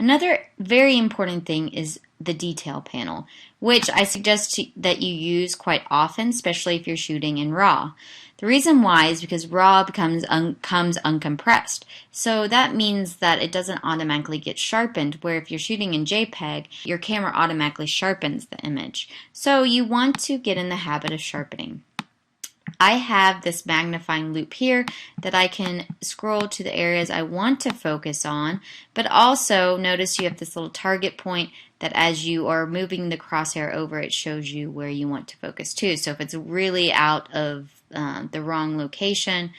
Another very important thing is the detail panel, which I suggest that you use quite often, especially if you're shooting in RAW. The reason why is because RAW comes uncompressed. So that means that it doesn't automatically get sharpened, where if you're shooting in JPEG, your camera automatically sharpens the image. So you want to get in the habit of sharpening. I have this magnifying loop here that I can scroll to the areas I want to focus on, but also notice you have this little target point that as you are moving the crosshair over, it shows you where you want to focus to. So if it's really out of the wrong location,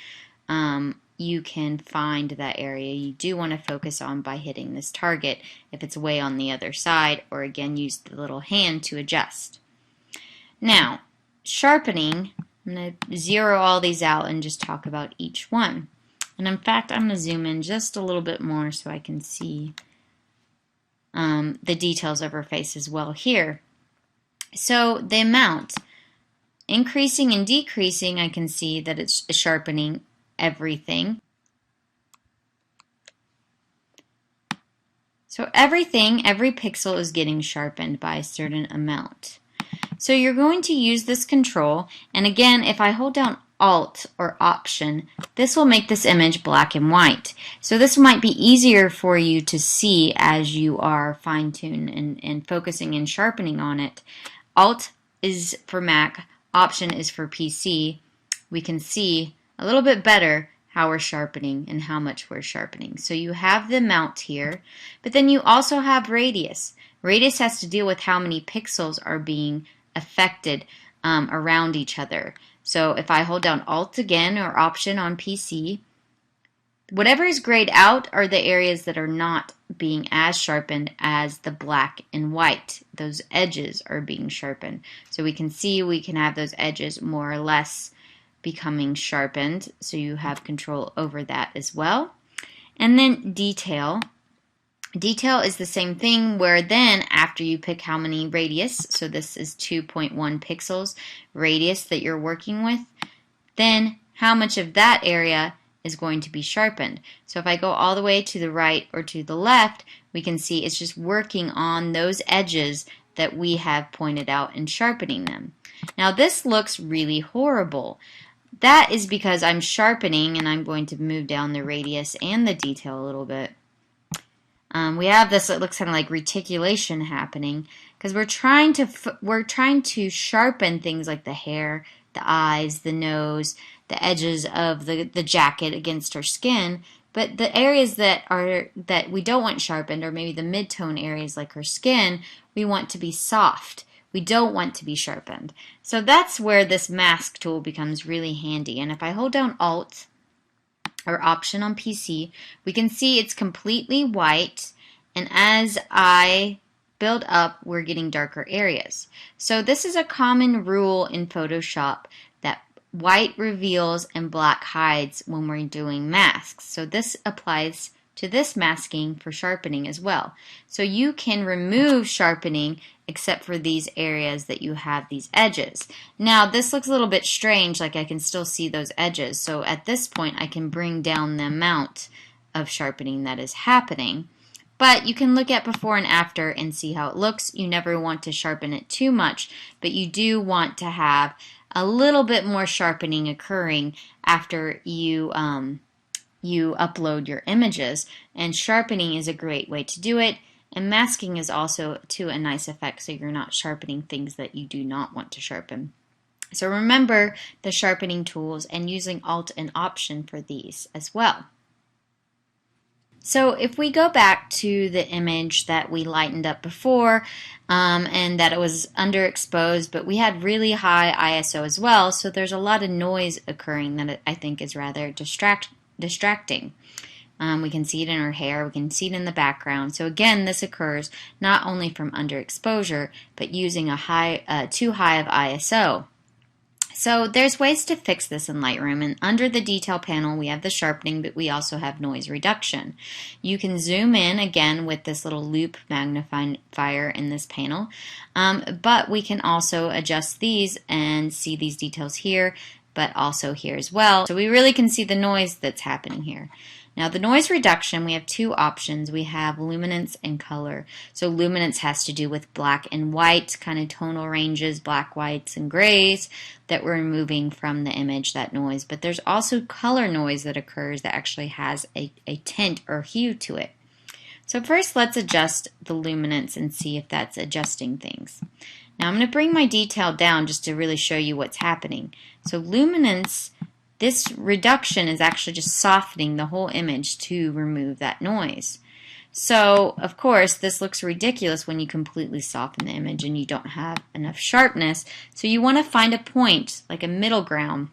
you can find that area you do want to focus on by hitting this target if it's way on the other side, or again use the little hand to adjust. Now, sharpening, I'm going to zero all these out and just talk about each one. And in fact, I'm going to zoom in just a little bit more so I can see the details of her face as well here. So the amount, increasing and decreasing, I can see that it's sharpening everything. So everything, every pixel is getting sharpened by a certain amount. So you're going to use this control, and again, if I hold down Alt or Option, this will make this image black and white. So this might be easier for you to see as you are fine-tuning and focusing and sharpening on it. Alt is for Mac, Option is for PC. We can see a little bit better how we're sharpening and how much we're sharpening. So you have the amount here, but then you also have radius. Radius has to deal with how many pixels are being affected around each other. So if I hold down Alt again or Option on PC, whatever is grayed out are the areas that are not being as sharpened as the black and white. Those edges are being sharpened. So we can see we can have those edges more or less becoming sharpened, so you have control over that as well. And then detail. Detail is the same thing, where then after you pick how many radius, so this is 2.1 pixels radius that you're working with, then how much of that area is going to be sharpened. So if I go all the way to the right or to the left, we can see it's just working on those edges that we have pointed out and sharpening them. Now this looks really horrible. That is because I'm sharpening, and I'm going to move down the radius and the detail a little bit. We have this, it looks kind of like reticulation happening, because we're trying to sharpen things like the hair, the eyes, the nose, the edges of the jacket against her skin. But the areas that we don't want sharpened, or maybe the mid-tone areas like her skin, we want to be soft. We don't want to be sharpened. So that's where this mask tool becomes really handy. And if I hold down Alt or Option on PC, we can see it's completely white, and as I build up, we're getting darker areas. So this is a common rule in Photoshop, that white reveals and black hides when we're doing masks. So this applies to this masking for sharpening as well. So you can remove sharpening except for these areas that you have these edges. Now this looks a little bit strange, like I can still see those edges. So at this point I can bring down the amount of sharpening that is happening. But you can look at before and after and see how it looks. You never want to sharpen it too much, but you do want to have a little bit more sharpening occurring after you upload your images, and sharpening is a great way to do it, and masking is also to a nice effect, so you're not sharpening things that you do not want to sharpen. So remember the sharpening tools and using Alt and Option for these as well. So if we go back to the image that we lightened up before, and that it was underexposed, but we had really high ISO as well, so there's a lot of noise occurring that I think is rather distracting. We can see it in her hair, we can see it in the background. So again, this occurs not only from underexposure, but using too high of ISO. So there's ways to fix this in Lightroom, and under the detail panel we have the sharpening, but we also have noise reduction. You can zoom in again with this little loop magnifier in this panel, but we can also adjust these and see these details here, but also here as well. So we really can see the noise that's happening here. Now the noise reduction, we have two options. We have luminance and color. So luminance has to do with black and white, kind of tonal ranges, black, whites, and grays that we're removing from the image, that noise. But there's also color noise that occurs that actually has a tint or hue to it. So first let's adjust the luminance and see if that's adjusting things. Now I'm going to bring my detail down just to really show you what's happening. So luminance, this reduction is actually just softening the whole image to remove that noise. So of course this looks ridiculous when you completely soften the image and you don't have enough sharpness. So you want to find a point, like a middle ground,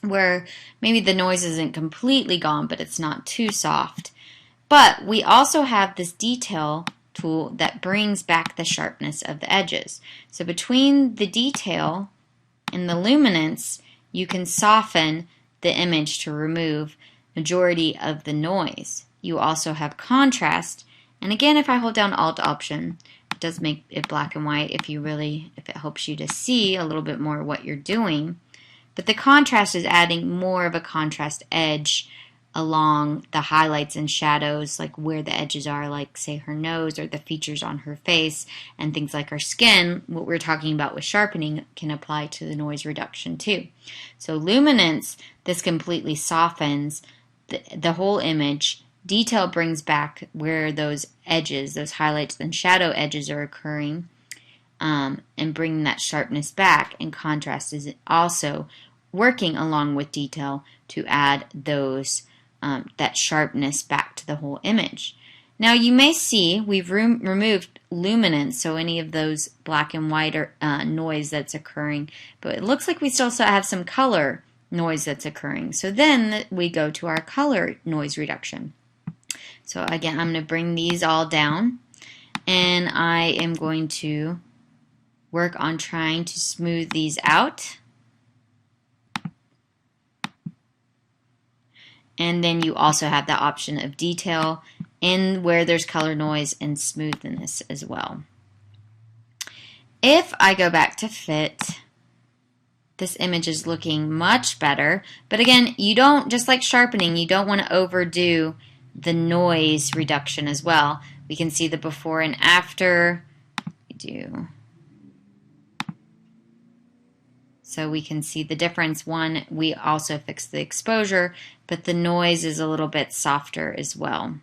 where maybe the noise isn't completely gone but it's not too soft. But we also have this detail tool that brings back the sharpness of the edges. So between the detail and the luminance, you can soften the image to remove majority of the noise. You also have contrast, and again, if I hold down Alt Option, it does make it black and white if it helps you to see a little bit more what you're doing. But the contrast is adding more of a contrast edge along the highlights and shadows, like where the edges are, like say her nose or the features on her face, and things like her skin. What we're talking about with sharpening can apply to the noise reduction too. So luminance, this completely softens the whole image. Detail brings back where those edges, those highlights and shadow edges are occurring, and bringing that sharpness back. And contrast is also working along with detail to add those that sharpness back to the whole image. Now you may see we've removed luminance, so any of those black and white or noise that's occurring, but it looks like we still have some color noise that's occurring. So then we go to our color noise reduction. So again, I'm going to bring these all down, and I am going to work on trying to smooth these out. And then you also have the option of detail in where there's color noise and smoothness as well. If I go back to fit, this image is looking much better. But again, you don't, just like sharpening, you don't want to overdo the noise reduction as well. We can see the before and after. So we can see the difference. One, we also fixed the exposure, but the noise is a little bit softer as well.